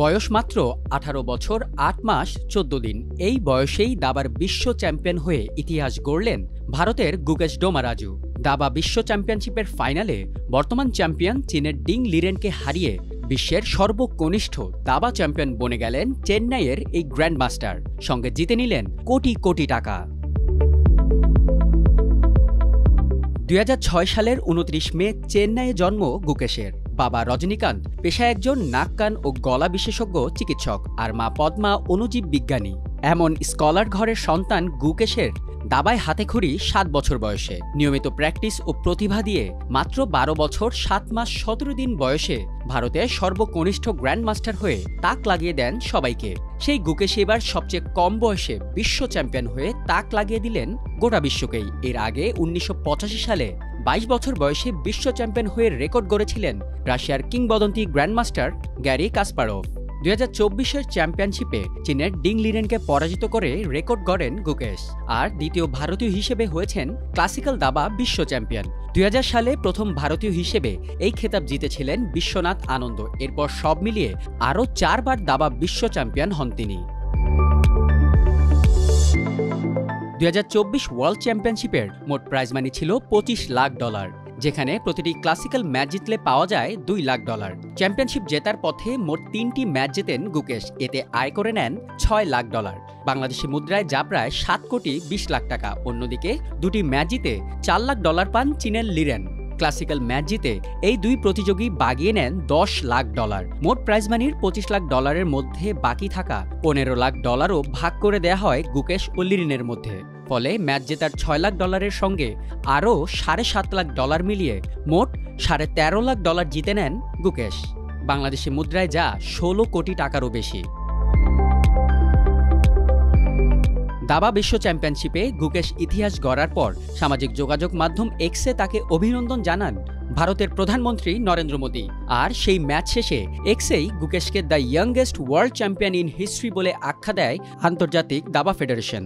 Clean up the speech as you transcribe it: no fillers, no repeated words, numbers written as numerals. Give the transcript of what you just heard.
বয়স মাত্র ১৮ বছর ৮ মাস ১৪ দিন। এই বয়সেই দাবার বিশ্ব চ্যাম্পিয়ন হয়ে ইতিহাস গড়লেন ভারতের গুকেশ ডোমারাজু। দাবা বিশ্ব চ্যাম্পিয়নশিপের ফাইনালে বর্তমান চ্যাম্পিয়ন চীনের ডিং লিরেনকে হারিয়ে বিশ্বের সর্বকনিষ্ঠ দাবা চ্যাম্পিয়ন বনে গেলেন চেন্নাইয়ের এই গ্র্যান্ডমাস্টার। সঙ্গে জিতে নিলেন কোটি কোটি টাকা। ২০০৬ সালের ২৯ মে চেন্নাইয়ে জন্ম গুকেশের। বাবা রজনীকান্ত পেশায় একজন নাক কান ও গলা বিশেষজ্ঞ চিকিৎসক, আর মা পদ্মা অণুজীব বিজ্ঞানী। এমন স্কলার ঘরের সন্তান গুকেশের দাবায় হাতেখড়ি ৭ বছর বয়সে। নিয়মিত প্র্যাকটিস ও প্রতিভা দিয়ে মাত্র ১২ বছর ৭ মাস ১৭ দিন বয়সে ভারতের সর্বকনিষ্ঠ গ্র্যান্ডমাস্টার হয়ে তাক লাগিয়ে দেন সবাইকে। সেই গুকেশ এবার সবচেয়ে কম বয়সে বিশ্ব চ্যাম্পিয়ন হয়ে তাক লাগিয়ে দিলেন গোটা বিশ্বকেই। এর আগে ১৯৮৫ সালে ২২ বছর বয়সে বিশ্ব চ্যাম্পিয়ন হয়ে রেকর্ড গড়েছিলেন রাশিয়ার কিংবদন্তি গ্র্যান্ডমাস্টার গ্যারি কাসপারভ। ২০২৪-এর চ্যাম্পিয়নশিপে চীনের ডিং লিরেনকে পরাজিত করে রেকর্ড গড়েন গুকেশ, আর দ্বিতীয় ভারতীয় হিসেবে হয়েছেন ক্লাসিক্যাল দাবা বিশ্ব চ্যাম্পিয়ন। ২০০০ সালে প্রথম ভারতীয় হিসেবে এই খেতাব জিতেছিলেন বিশ্বনাথ আনন্দ। এরপর সব মিলিয়ে আরও ৪ বার দাবা বিশ্ব চ্যাম্পিয়ন হন তিনি। ২০২৪ ওয়ার্ল্ড চ্যাম্পিয়নশিপের মোট প্রাইজ মানি ছিল $২৫ লাখ, যেখানে প্রতিটি ক্লাসিক্যাল ম্যাচ জিতলে পাওয়া যায় $2 লাখ। চ্যাম্পিয়নশিপ জেতার পথে মোট ৩টি ম্যাচ জেতেন গুকেশ, এতে আয় করে নেন $৬ লাখ। বাংলাদেশি মুদ্রায় যা প্রায় ৭ কোটি ২০ লাখ টাকা। অন্যদিকে দুটি ম্যাচ জিতে $৪ লাখ পান চীনের লিরেন। ক্লাসিক্যাল ম্যাচ জিতে এই দুই প্রতিযোগী বাগিয়ে নেন $১০ লাখ। মোট প্রাইজ মানির $২৫ লাখ মধ্যে বাকি থাকা $১৫ লাখ ভাগ করে দেয়া হয় গুকেশ ও লিরেনের মধ্যে। ফলে ম্যাচ জেতার $৬ লাখ সঙ্গে আরও $৭.৫ লাখ মিলিয়ে মোট $১৩.৫ লাখ জিতে নেন গুকেশ। বাংলাদেশি মুদ্রায় যা ১৬ কোটি টাকারও বেশি। দাবা বিশ্ব চ্যাম্পিয়নশিপে গুকেশ ইতিহাস গড়ার পর সামাজিক যোগাযোগ মাধ্যম এক্সে তাকে অভিনন্দন জানান ভারতের প্রধানমন্ত্রী নরেন্দ্র মোদী। আর সেই ম্যাচ শেষে এক্সেই গুকেশকে the youngest world champion in history বলে আখ্যা দেয় আন্তর্জাতিক দাবা ফেডারেশন।